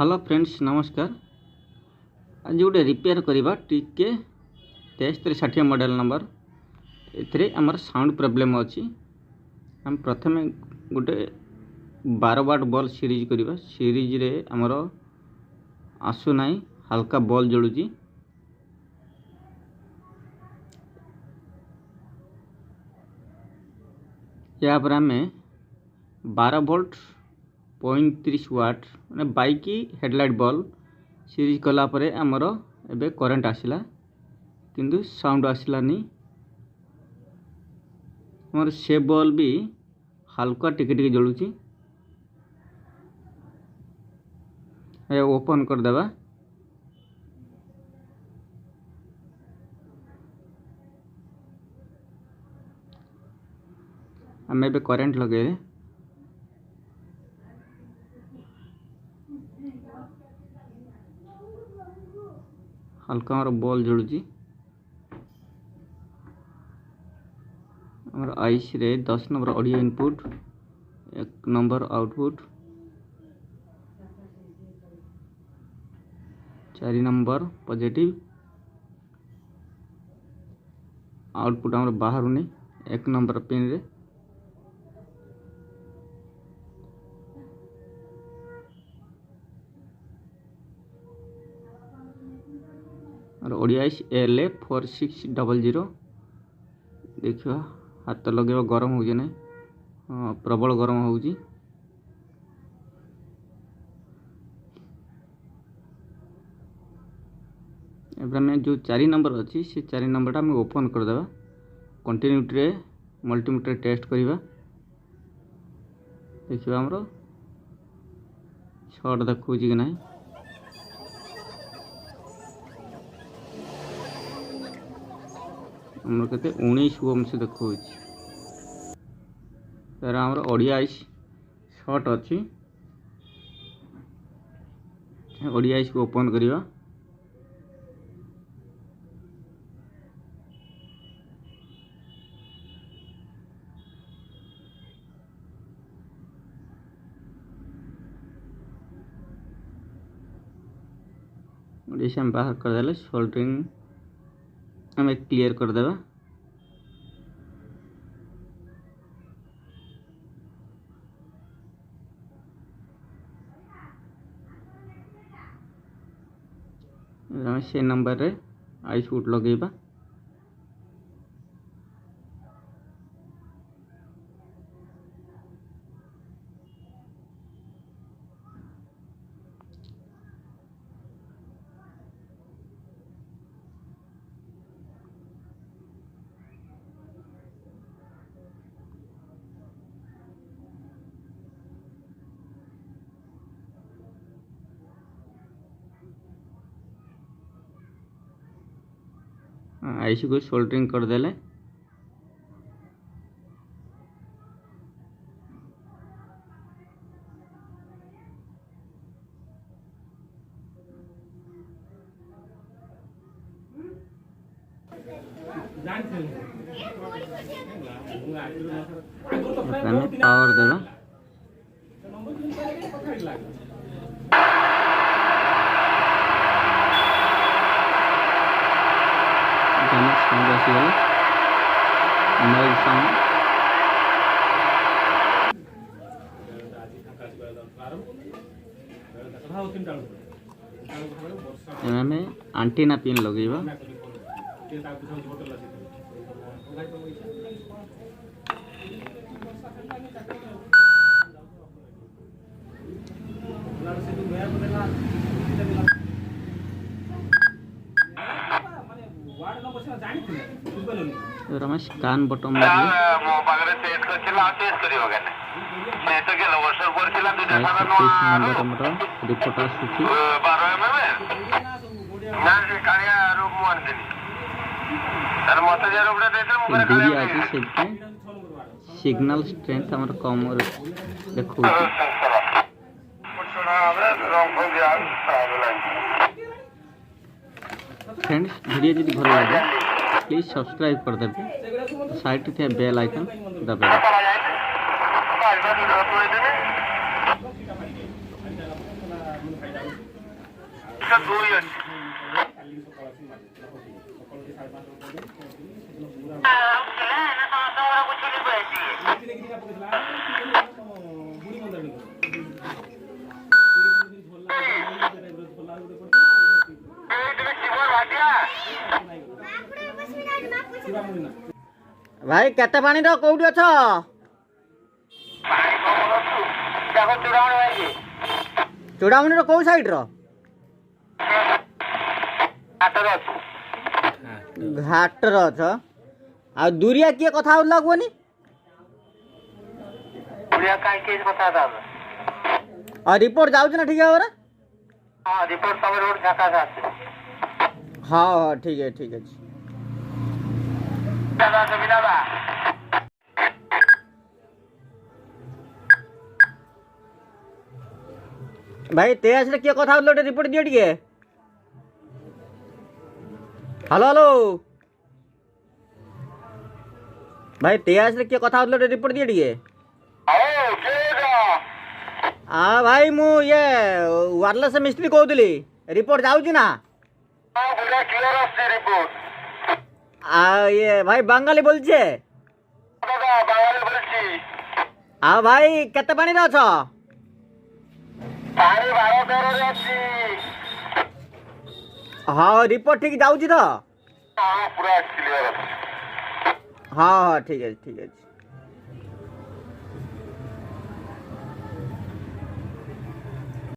Hello friends नमस्कार। आज गोटे रिपेयर करवा टीके 6360 मॉडल नंबर ए आमर साउंड प्रॉब्लम अच्छी। हम प्रथम गोटे 12 वाट बल्ब सीरीज करवा। सीरीज रे आमर आसुना हल्का बल्ब जलुची। या पर आम 12 वोल्ट 35 वाट मैंने बाइक हेडलाइट बल्ब सीरीज कला परे आमर एबे करंट आसला किंतु साउंड आसलानी। आमर से बल्ब भी हल्का टिके टिके जलुची। ओपन कर देबा। आम एबे करंट लगे हल्का हमारा बॉल जलुची। हमारा आईसी रे 10 number audio input 1 number output 4 number positive output हमारा बाहर नहीं 1 नंबर पिन रे। और ओडियाइस LA 4600 देखिए हाथ लगे गरम हो ना प्रबल गरम हो। जो 4 नंबर अच्छी से 4 नंबर आम ओपन करदे कंटिन्यूटी मल्टीमीटर टेस्ट करवा। देखिए आमर शॉर्ट देखा कि ना आमर के 19 ओम से देखा तार आमर ओडियाइस शॉर्ट अच्छी। ओडियाइस को ओपन करवा। ओडियाइस हम बाहर करदे सोल्डरिंग हमें क्लियर कर देवा। से नंबर रे आई शूट लगेबा। आईसी को सोल्डरिंग कर देले। पावर देवा। आंटीना पिन लगेबा। स्कान बटन रिपोर्ट आसूची। सिग्नल स्ट्रेंथ आम कम देखा। फ्रेंड्स वीडियो जब भल लगे प्लीज सब्सक्राइब कर देते। साइड थे बेल आइकन दबा। ଭାଇ କେତେ ପାଣିର କୋଉଠି ଅଛ? ଚୂଡ଼ାମଣିର କୋଉ ସାଇଡର? ଘାଟରେ ଅଛ। ଆଉ ଦୁରିଆ କିଏ କଥା ହଉଥିଲା କୁହନି? ଆଉ ରିପୋର୍ଟ ଯାଉଛି ନା ଠିକ ଭାବରେ? ହଁ ହଁ ଠିକ ଅଛି ଠିକ ଅଛି। ଭାଇ 83 କିଏ କଥା ହଉଥିଲା ଗୋଟେ ରିପୋର୍ଟ ଦିଅ ଟିକେ। ହ୍ୟାଲୋ ହ୍ୟାଲୋ ଭାଇ 83 କିଏ କଥା ହଉଥିଲା ଗୋଟେ ରିପୋର୍ଟ ଦିଅ ଟିକେ। ଭାଇ ମୁଁ ଇଏ ୱାୟରଲେସ୍ ମିସ୍ତ୍ରୀ କହୁଥିଲି। ରିପୋର୍ଟ ଯାଉଛି ନା? ଇଏ ଭାଇ ବାଙ୍ଗାଲି ବୋଲଛେ। ଭାଇ କେତେ ପାଣିରେ ଅଛ? ହଁ ରିପୋର୍ଟ ଠିକ ଯାଉଛି ତ? ହଁ ହଁ ଠିକ ଅଛି ଠିକ ଅଛି।